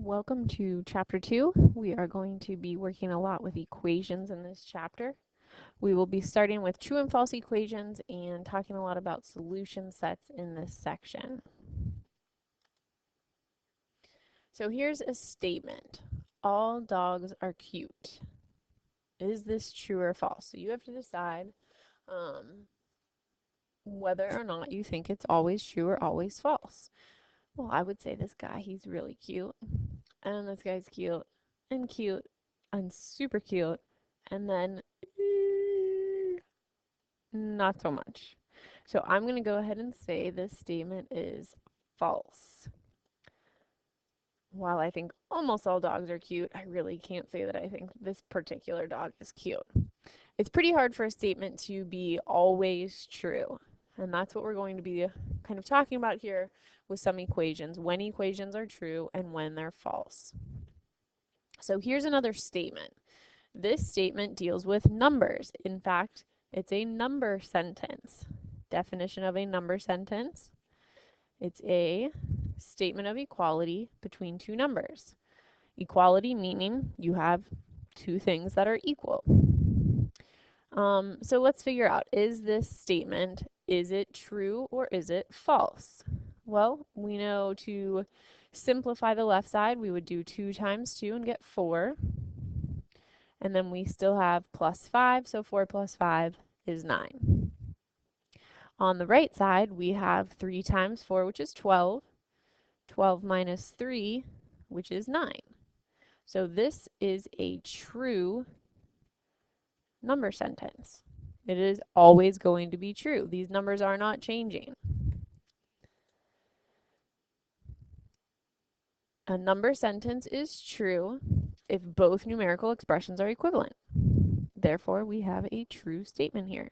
Welcome to Chapter 2. We are going to be working a lot with equations in this chapter. We will be starting with true and false equations and talking a lot about solution sets in this section. So here's a statement. All dogs are cute. Is this true or false? So you have to decide whether or not you think it's always true or always false. Well, I would say this guy, he's really cute. And this guy's cute and super cute. And then not so much. So I'm going to go ahead and say this statement is false. While I think almost all dogs are cute, I really can't say that I think this particular dog is cute. It's pretty hard for a statement to be always true. And that's what we're going to be kind of talking about here with some equations, when equations are true and when they're false. So here's another statement. This statement deals with numbers. In fact, it's a number sentence. Definition of a number sentence. It's a statement of equality between two numbers. Equality meaning you have two things that are equal. So let's figure out, is this statement, is it true or is it false? Well, we know to simplify the left side, we would do 2 times 2 and get 4. And then we still have plus 5, so 4 plus 5 is 9. On the right side, we have 3 times 4, which is 12. 12 minus 3, which is 9. So this is a true number sentence. It is always going to be true. These numbers are not changing. A number sentence is true if both numerical expressions are equivalent. Therefore, we have a true statement here.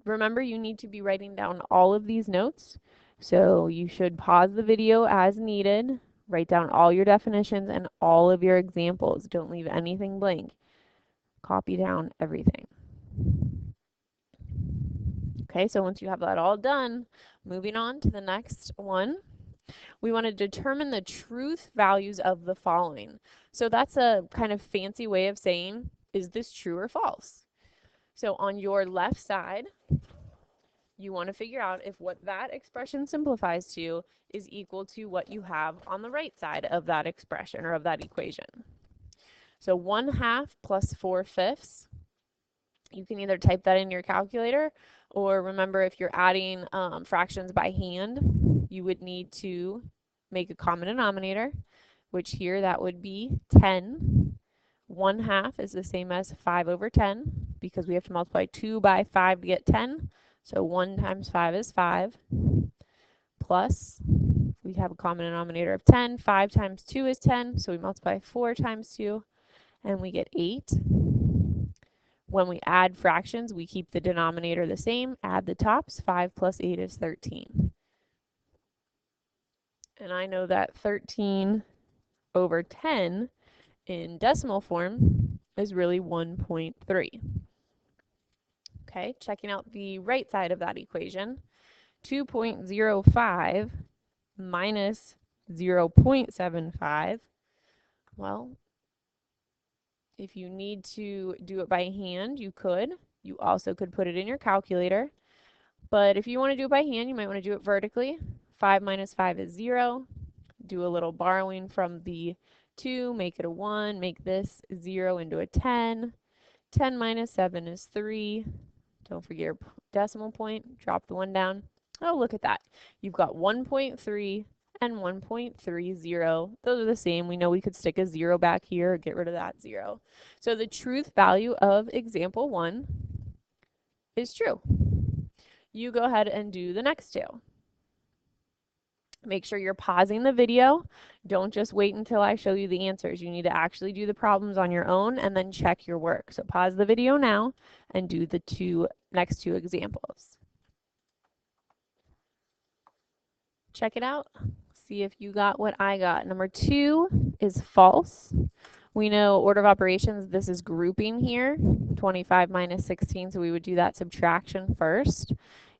Remember, you need to be writing down all of these notes. So you should pause the video as needed, write down all your definitions and all of your examples. Don't leave anything blank. Copy down everything. Okay, so once you have that all done, moving on to the next one, we want to determine the truth values of the following. So that's a kind of fancy way of saying, is this true or false? So on your left side, you want to figure out if what that expression simplifies to is equal to what you have on the right side of that expression or of that equation. So 1/2 plus 4/5. You can either type that in your calculator, or remember, if you're adding fractions by hand, you would need to make a common denominator, which here that would be 10. 1/2 is the same as 5/10 because we have to multiply 2 by 5 to get 10. So 1 times 5 is 5, plus we have a common denominator of 10. 5 times 2 is 10, so we multiply 4 times 2, and we get 8. When we add fractions, we keep the denominator the same, add the tops. 5 plus 8 is 13. And I know that 13/10 in decimal form is really 1.3. Okay, checking out the right side of that equation, 2.05 minus 0.75. Well, if you need to do it by hand, you could. You also could put it in your calculator. But if you want to do it by hand, you might want to do it vertically. 5 minus 5 is 0. Do a little borrowing from the 2, make it a 1, make this 0 into a 10. 10 minus 7 is 3. Don't forget your decimal point. Drop the 1 down. Oh, look at that. You've got 1.3 and 1.30. Those are the same. We know we could stick a 0 back here or get rid of that 0. So the truth value of example 1 is true. You go ahead and do the next two. Make sure you're pausing the video. Don't just wait until I show you the answers. You need to actually do the problems on your own and then check your work. So pause the video now and do the next two examples. Check it out. See if you got what I got. Number 2 is false. We know order of operations, this is grouping here. 25 minus 16, so we would do that subtraction first.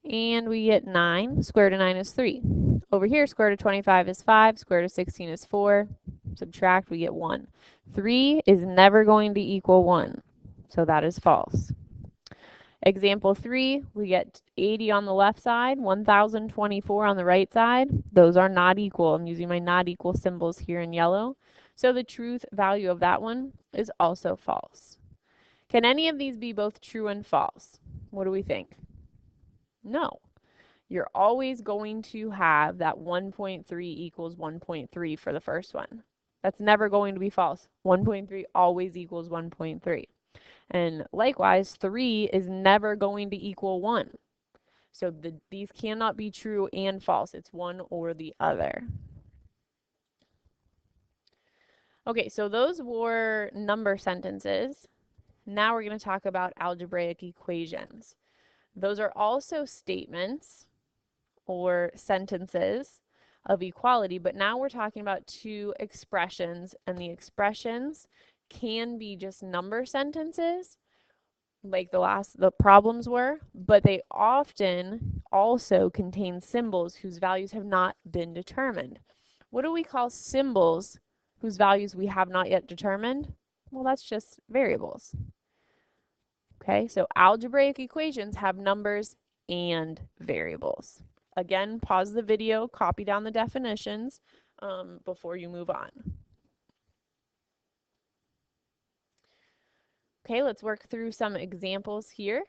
And we get 9. Square root of 9 is 3. Over here, square root of 25 is 5, square root of 16 is 4. Subtract, we get 1. 3 is never going to equal 1, so that is false. Example 3, we get 80 on the left side, 1024 on the right side. Those are not equal. I'm using my not equal symbols here in yellow. So the truth value of that one is also false. Can any of these be both true and false? What do we think? No. You're always going to have that 1.3 equals 1.3 for the first one. That's never going to be false. 1.3 always equals 1.3. And likewise, 3 is never going to equal 1. So these cannot be true and false. It's one or the other. Okay, so those were number sentences. Now we're going to talk about algebraic equations. Those are also statements or sentences of equality, but now we're talking about two expressions, and the expressions can be just number sentences, like the problems were, but they often also contain symbols whose values have not been determined. What do we call symbols whose values we have not yet determined? Well, that's just variables. Okay, so algebraic equations have numbers and variables. Again, pause the video, copy down the definitions before you move on. Okay, let's work through some examples here.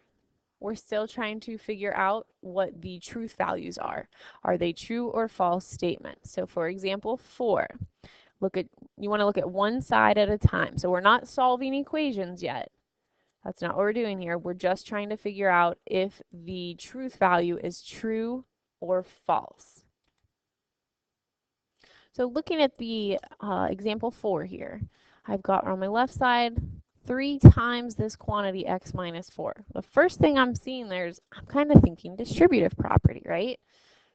We're still trying to figure out what the truth values are. Are they true or false statements? So for example, 4. You want to look at one side at a time. So we're not solving equations yet. That's not what we're doing here. We're just trying to figure out if the truth value is true or false. So looking at the example 4 here, I've got on my left side 3 times this quantity x minus 4. The first thing I'm seeing there is I'm kind of thinking distributive property, right?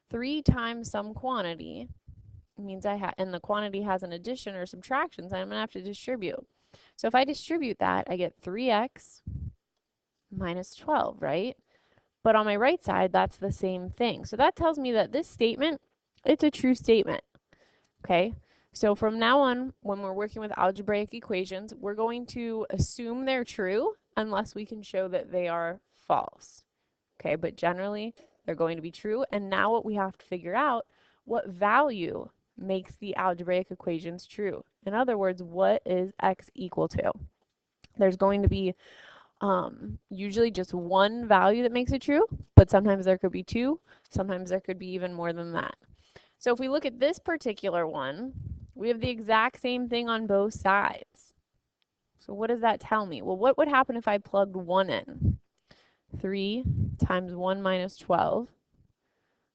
3 times some quantity means and the quantity has an addition or subtraction, so I'm going to have to distribute. So if I distribute that, I get 3x minus 12, right? But on my right side, that's the same thing. So that tells me that this statement, it's a true statement. Okay, so from now on, when we're working with algebraic equations, we're going to assume they're true unless we can show that they are false. Okay, but generally, they're going to be true. And now what we have to figure out, what value makes the algebraic equations true? In other words, what is x equal to? There's going to be usually just one value that makes it true, but sometimes there could be 2, sometimes there could be even more than that. So if we look at this particular one, we have the exact same thing on both sides. So what does that tell me? Well, what would happen if I plugged 1 in? 3 times 1 minus 12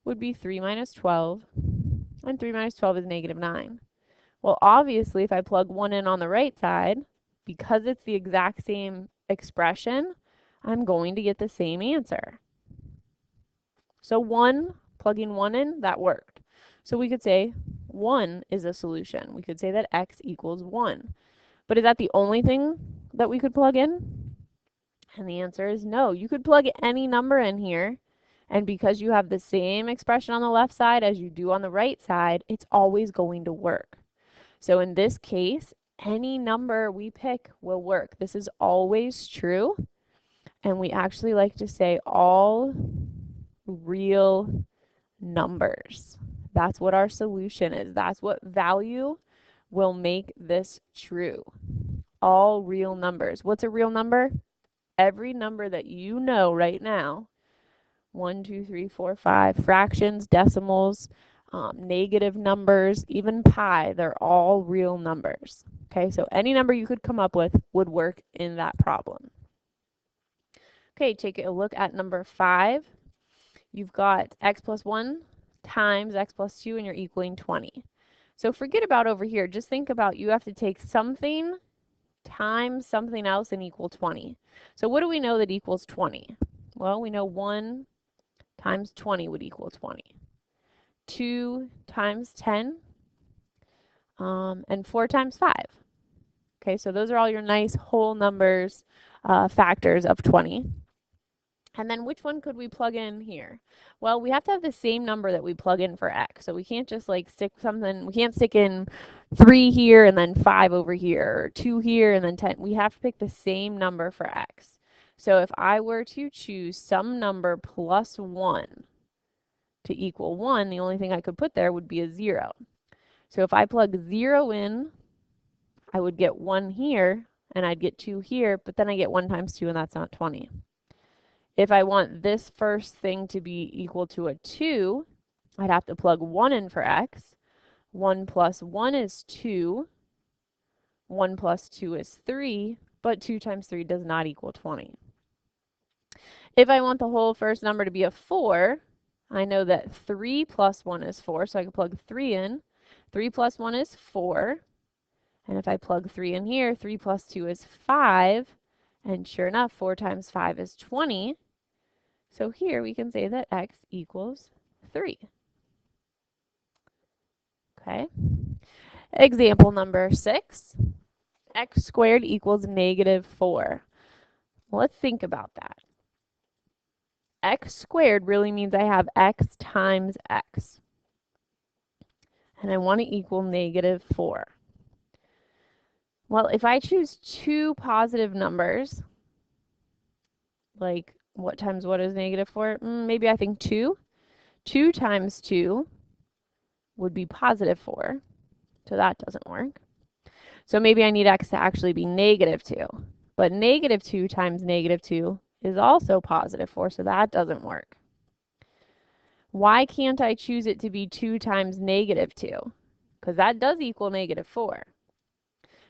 would be 3 minus 12, and 3 minus 12 is negative 9. Well, obviously, if I plug 1 in on the right side, because it's the exact same expression, I'm going to get the same answer. So plugging 1 in, that worked. So we could say 1 is a solution. We could say that x equals 1. But is that the only thing that we could plug in? And the answer is no. You could plug any number in here, and because you have the same expression on the left side as you do on the right side, it's always going to work. So in this case, any number we pick will work. This is always true, and we actually like to say all real numbers. That's what our solution is. That's what value will make this true. All real numbers. What's a real number? Every number that you know right now, 1, 2, 3, 4, 5, fractions, decimals, negative numbers, even pi, they're all real numbers. Okay, so any number you could come up with would work in that problem. Okay, take a look at number 5. You've got x plus 1 times x plus 2, and you're equaling 20. So forget about over here. Just think about you have to take something times something else and equal 20. So what do we know that equals 20? Well, we know 1 times 20 would equal 20. 2 times 10, and 4 times 5. Okay, so those are all your nice whole numbers, factors of 20. And then which one could we plug in here? Well, we have to have the same number that we plug in for x. So we can't just like stick something, we can't stick in 3 here and then 5 over here, or 2 here and then 10. We have to pick the same number for x. So if I were to choose some number plus 1 to equal 1, the only thing I could put there would be a 0. So if I plug 0 in, I would get 1 here, and I'd get 2 here, but then I get 1 times 2, and that's not 20. If I want this first thing to be equal to a 2, I'd have to plug 1 in for x. 1 plus 1 is 2. 1 plus 2 is 3, but 2 times 3 does not equal 20. If I want the whole first number to be a 4, I know that 3 plus 1 is 4, so I can plug 3 in. 3 plus 1 is 4. And if I plug 3 in here, 3 plus 2 is 5. And sure enough, 4 times 5 is 20. So here we can say that x equals 3. Okay. Example number 6. X squared equals negative 4. Well, let's think about that. X squared really means I have x times x. And I want to equal negative 4. Well, if I choose two positive numbers, like what times what is negative 4? Maybe I think 2. 2 times 2 would be positive 4. So that doesn't work. So maybe I need x to actually be negative 2. But negative 2 times negative 2 is also positive 4, so that doesn't work. Why can't I choose it to be 2 times negative 2? Because that does equal negative 4.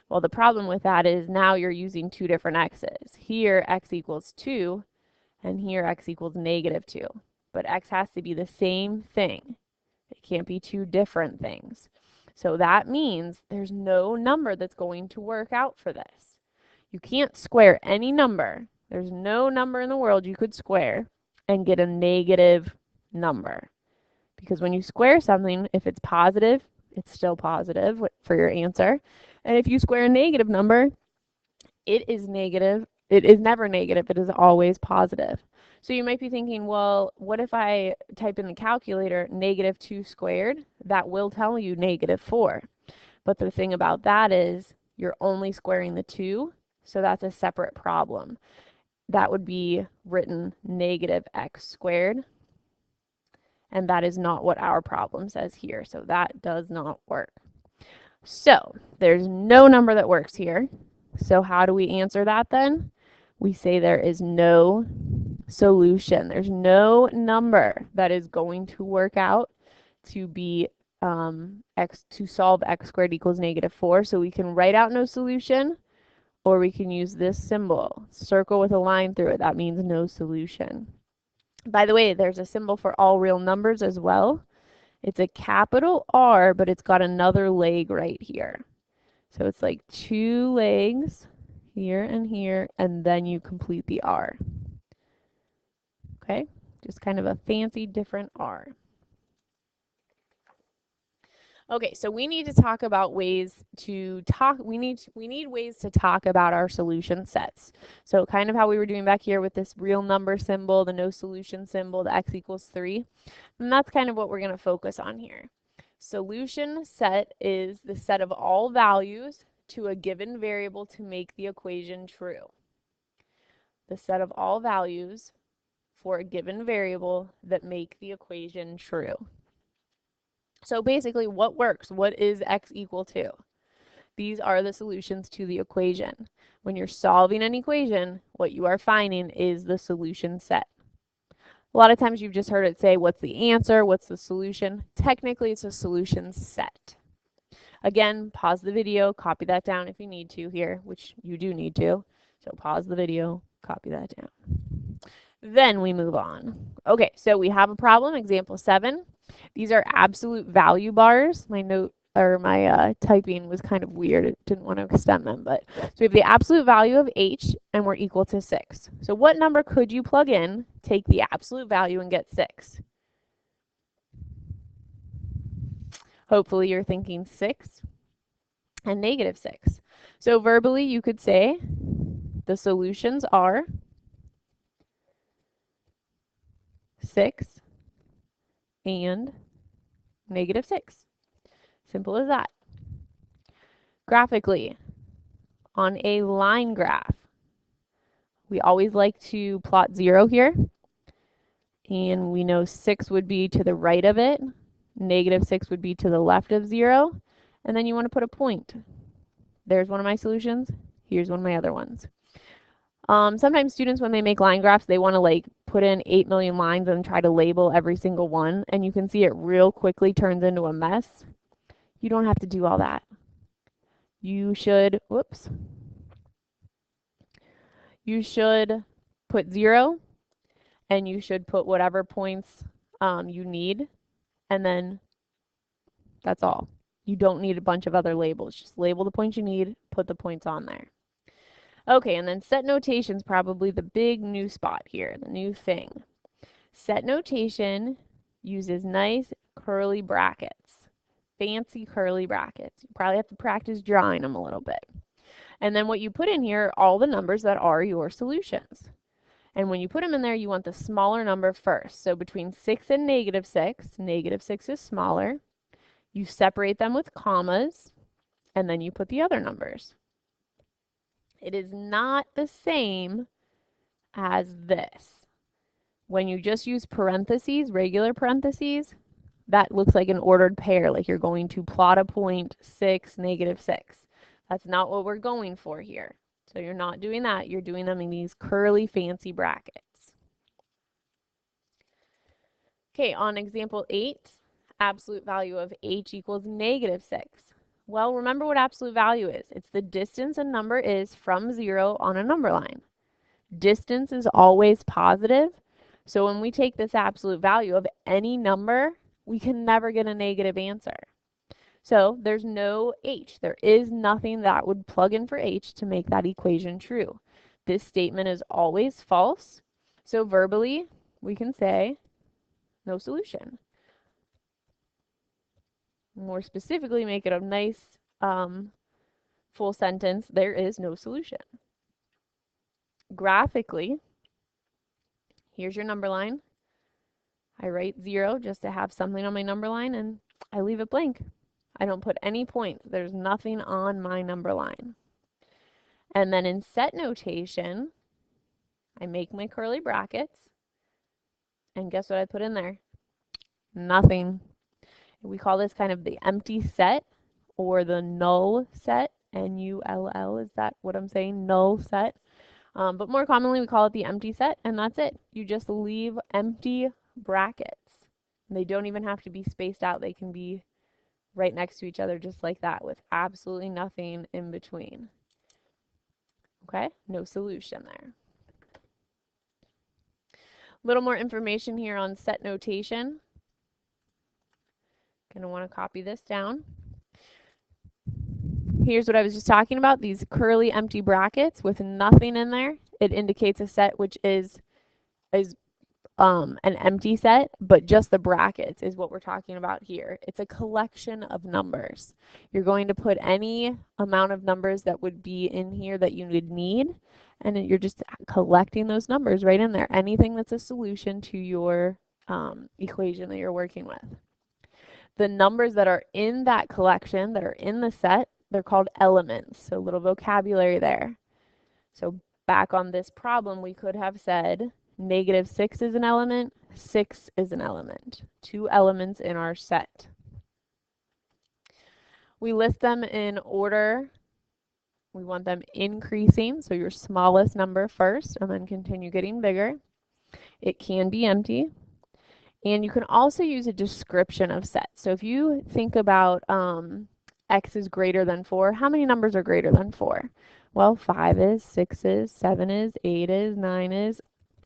Well, the problem with that is now you're using two different x's. Here, x equals 2, and here x equals negative 2. But x has to be the same thing. It can't be two different things. So that means there's no number that's going to work out for this. You can't square any number. There's no number in the world you could square and get a negative number. Because when you square something, if it's positive, it's still positive for your answer. And if you square a negative number, it is negative. It is never negative. It is always positive. So you might be thinking, well, what if I type in the calculator negative 2 squared? That will tell you negative 4. But the thing about that is you're only squaring the 2, so that's a separate problem. That would be written negative x squared, and that is not what our problem says here, so that does not work. So there's no number that works here. So how do we answer that then? We say there is no solution. There's no number that is going to work out to be to solve x squared equals negative 4. So we can write out no solution, or we can use this symbol, circle with a line through it. That means no solution. By the way, there's a symbol for all real numbers as well. It's a capital R, but it's got another leg right here. So it's like 2 legs here, and then you complete the R. Okay, just kind of a fancy different R. Okay, so we need to talk about ways to talk, we need ways to talk about our solution sets. So kind of how we were doing back here with this real number symbol, the no solution symbol, the x equals 3. And that's kind of what we're going to focus on here. Solution set is the set of all values to a given variable to make the equation true. The set of all values for a given variable that make the equation true. So basically, what works? What is x equal to? These are the solutions to the equation. When you're solving an equation, what you are finding is the solution set. A lot of times you've just heard it say, what's the answer? What's the solution? Technically, it's a solution set. Again, pause the video, copy that down if you need to here, which you do need to. So pause the video, copy that down. Then we move on. Okay, so we have a problem, example 7. These are absolute value bars. My note or my typing was kind of weird. It didn't want to extend them, but so we have the absolute value of h, and we're equal to 6. So what number could you plug in, take the absolute value, and get 6? Hopefully you're thinking 6 and negative 6. So verbally you could say the solutions are 6 and negative 6. Simple as that. Graphically, on a line graph, we always like to plot 0 here. And we know 6 would be to the right of it. Negative 6 would be to the left of 0. And then you want to put a point. There's one of my solutions. Here's one of my other ones. Sometimes students, when they make line graphs, they want to like put in 8 million lines and try to label every single one. And you can see it real quickly turns into a mess. You don't have to do all that. You should, whoops. You should put 0 and you should put whatever points you need. And then that's all. You don't need a bunch of other labels. Just label the points you need, put the points on there. Okay, and then set notation is probably the big new spot here, the new thing. Set notation uses nice curly brackets, fancy curly brackets. You probably have to practice drawing them a little bit. And then what you put in here are all the numbers that are your solutions. And when you put them in there, you want the smaller number first. So between 6 and negative 6 is smaller. You separate them with commas, and then you put the other numbers. It is not the same as this. When you just use parentheses, regular parentheses, that looks like an ordered pair, like you're going to plot a point 6, negative 6. That's not what we're going for here. So you're not doing that. You're doing them in these curly, fancy brackets. Okay, on example 8, absolute value of h equals negative 6. Well, remember what absolute value is. It's the distance a number is from 0 on a number line. Distance is always positive. So when we take this absolute value of any number, we can never get a negative answer. So there's no h. There is nothing that would plug in for h to make that equation true. This statement is always false. So verbally, we can say no solution. More specifically, make it a nice full sentence, there is no solution. Graphically, here's your number line. I write 0 just to have something on my number line, and I leave it blank. I don't put any points. There's nothing on my number line. And then in set notation, I make my curly brackets, and guess what I put in there? Nothing. We call this kind of the empty set or the null set, N-U-L-L, is that what I'm saying? Null set. But more commonly we call it the empty set, and that's it. You just leave empty brackets. And they don't even have to be spaced out. They can be right next to each other just like that with absolutely nothing in between. Okay, no solution there. A little more information here on set notation. Gonna want to copy this down. Here's what I was just talking about, these curly empty brackets with nothing in there. It indicates a set which is an empty set, but just the brackets is what we're talking about here. It's a collection of numbers. You're going to put any amount of numbers that would be in here that you would need, and you're just collecting those numbers right in there. Anything that's a solution to your equation that you're working with. The numbers that are in that collection, that are in the set, they're called elements. So a little vocabulary there. So back on this problem, we could have said negative 6 is an element, 6 is an element. 2 elements in our set. We list them in order. We want them increasing, so your smallest number first, and then continue getting bigger. It can be empty. And you can also use a description of sets. So if you think about x is greater than 4, how many numbers are greater than 4? Well, 5 is, 6 is, 7 is, 8 is, 9 is,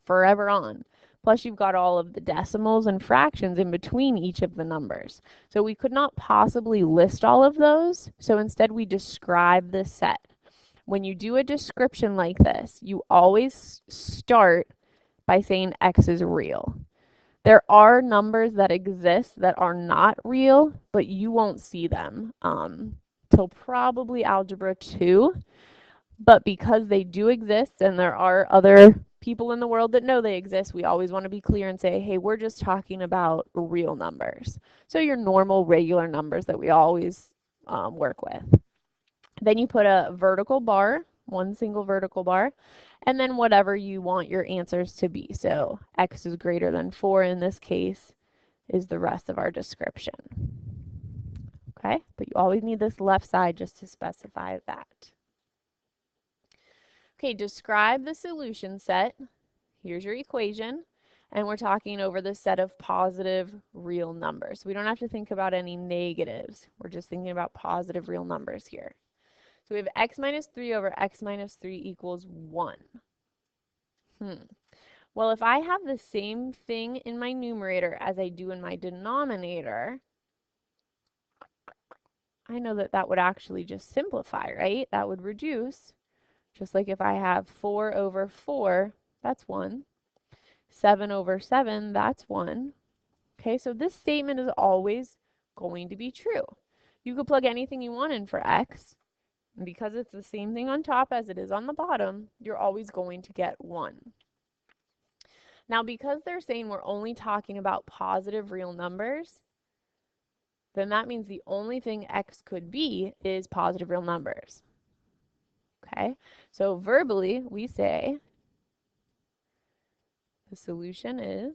forever on. Plus you've got all of the decimals and fractions in between each of the numbers. So we could not possibly list all of those, so instead we describe the set. When you do a description like this, you always start by saying x is real. There are numbers that exist that are not real, but you won't see them till probably Algebra 2. But because they do exist and there are other people in the world that know they exist, we always want to be clear and say, hey, we're just talking about real numbers. So your normal, regular numbers that we always work with. Then you put a vertical bar, one single vertical bar, and then whatever you want your answers to be. So x is greater than 4 in this case is the rest of our description. Okay, but you always need this left side just to specify that. Okay, describe the solution set. Here's your equation, and we're talking over the set of positive real numbers. We don't have to think about any negatives. We're just thinking about positive real numbers here. So we have x minus 3 over x minus 3 equals 1. Well, if I have the same thing in my numerator as I do in my denominator, I know that that would actually just simplify, right? That would reduce, just like if I have 4 over 4, that's 1. 7 over 7, that's 1. Okay, so this statement is always going to be true. You could plug anything you want in for x, and because it's the same thing on top as it is on the bottom, you're always going to get 1. Now, because they're saying we're only talking about positive real numbers, then that means the only thing x could be is positive real numbers. Okay, so verbally we say the solution is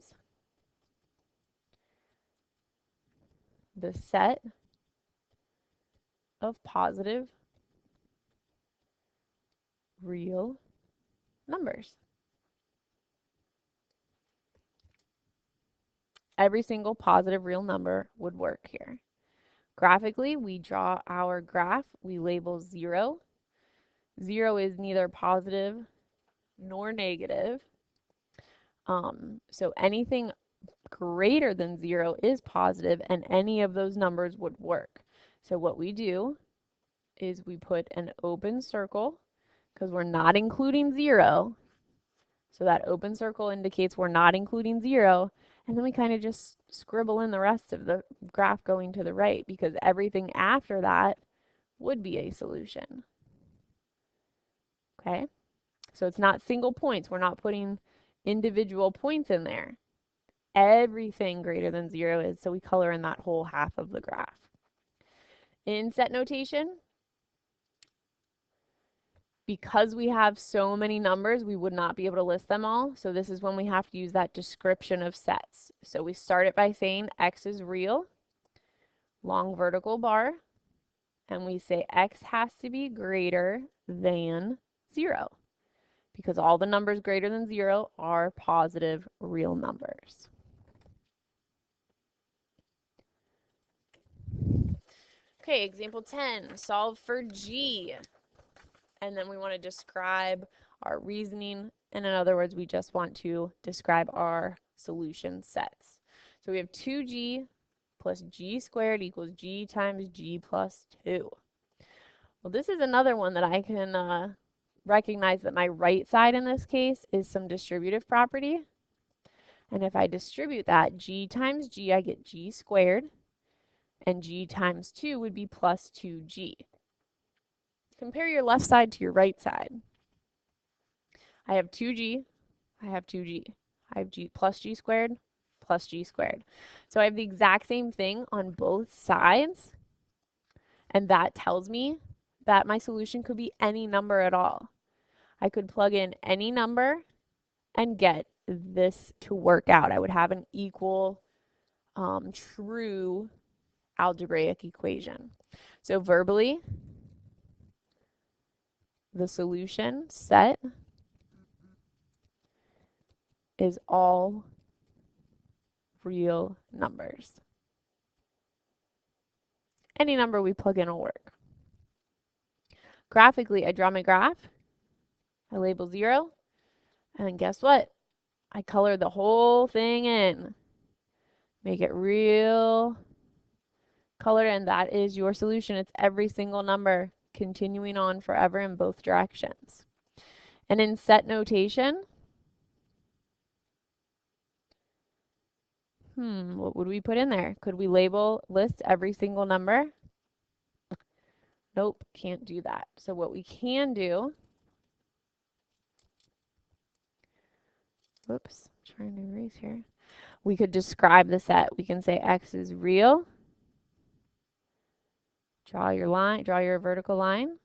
the set of positive real numbers. Every single positive real number would work here. Graphically, we draw our graph. We label 0. 0 is neither positive nor negative. So anything greater than 0 is positive, and any of those numbers would work. So what we do is we put an open circle because we're not including 0. So that open circle indicates we're not including 0. And then we kind of just scribble in the rest of the graph going to the right because everything after that would be a solution. Okay? So it's not single points. We're not putting individual points in there. Everything greater than 0 is, so we color in that whole half of the graph. In set notation, because we have so many numbers, we would not be able to list them all. So this is when we have to use that description of sets. So we start it by saying x is real, long vertical bar, and we say x has to be greater than 0 because all the numbers greater than 0 are positive real numbers. Okay, example 10, solve for g. And then we want to describe our reasoning, and in other words, we just want to describe our solution sets. So we have 2g plus g squared equals g times g plus 2. Well, this is another one that I can recognize that my right side in this case is some distributive property. And if I distribute that, g times g, I get g squared, and g times 2 would be plus 2g. Compare your left side to your right side. I have 2g, I have 2g. I have g plus g squared plus g squared. So I have the exact same thing on both sides, and that tells me that my solution could be any number at all. I could plug in any number and get this to work out. I would have an equal, true algebraic equation. So verbally, the solution set is all real numbers. Any number we plug in will work. Graphically, I draw my graph, I label 0, and then guess what? I color the whole thing in. Make it real color, and that is your solution. It's every single number continuing on forever in both directions. And in set notation, what would we put in there? Could we list every single number? Nope, can't do that. So what we can do whoops, trying to erase here. We could describe the set. We can say x is real. Draw your line, draw your vertical line.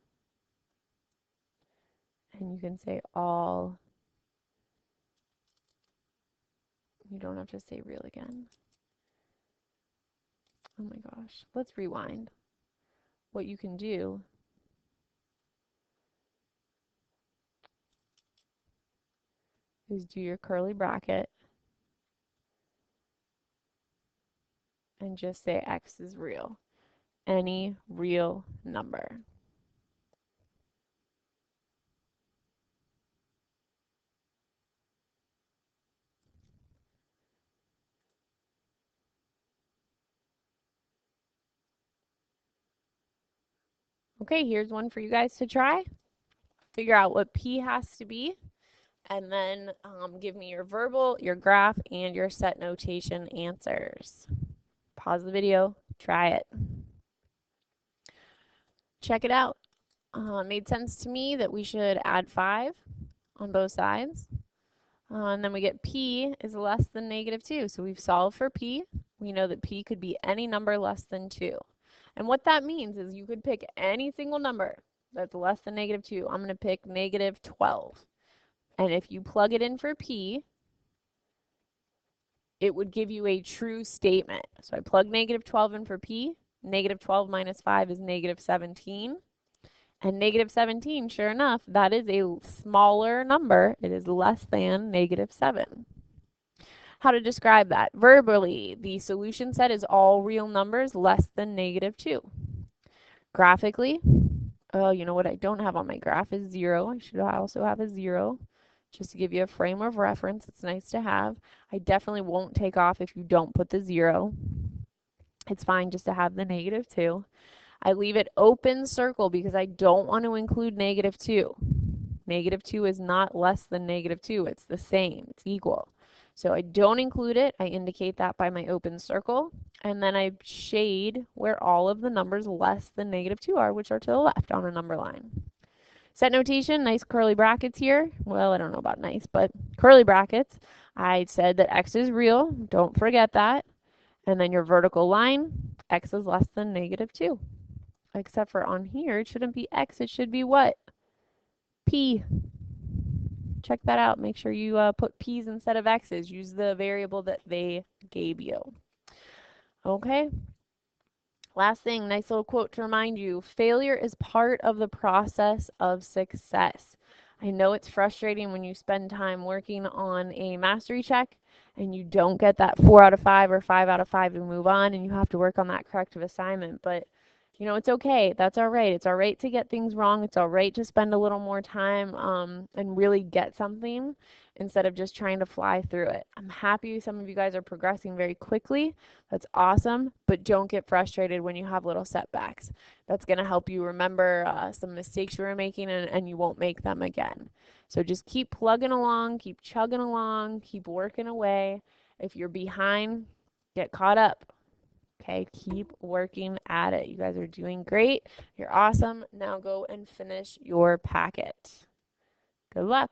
And you can say all. You don't have to say real again. Oh my gosh. Let's rewind. What you can do is do your curly bracket and just say x is real. Any real number. Okay, here's one for you guys to try. Figure out what p has to be, and then give me your verbal, your graph, and your set notation answers. Pause the video, try it. Check it out. Made sense to me that we should add 5 on both sides. And then we get p is less than -2. So we've solved for p. We know that p could be any number less than 2. And what that means is you could pick any single number that's less than -2. I'm going to pick -12. And if you plug it in for p, it would give you a true statement. So I plug -12 in for p. -12 minus 5 is -17. And -17, sure enough, that is a smaller number. It is less than -7. How to describe that? Verbally, the solution set is all real numbers less than -2. Graphically, oh, you know what I don't have on my graph is 0. I should also have a 0 just to give you a frame of reference. It's nice to have. I definitely won't take off if you don't put the 0. It's fine just to have the -2. I leave it open circle because I don't want to include -2. -2 is not less than -2. It's the same. It's equal. So I don't include it. I indicate that by my open circle. And then I shade where all of the numbers less than -2 are, which are to the left on a number line. Set notation, nice curly brackets here. Well, I don't know about nice, but curly brackets. I said that x is real. Don't forget that. And then your vertical line, x is less than -2. Except for on here, it shouldn't be x, it should be what? P. Check that out. Make sure you put p's instead of x's. Use the variable that they gave you. Okay. Last thing, nice little quote to remind you. Failure is part of the process of success. I know it's frustrating when you spend time working on a mastery check and you don't get that 4 out of 5 or 5 out of 5 to move on, and you have to work on that corrective assignment. But you know, it's okay. That's all right. It's all right to get things wrong. It's all right to spend a little more time and really get something instead of just trying to fly through it. I'm happy some of you guys are progressing very quickly. That's awesome. But don't get frustrated when you have little setbacks. That's going to help you remember some mistakes you were making, and you won't make them again. So just keep plugging along, keep chugging along, keep working away. If you're behind, get caught up. Okay, keep working at it. You guys are doing great. You're awesome. Now go and finish your packet. Good luck.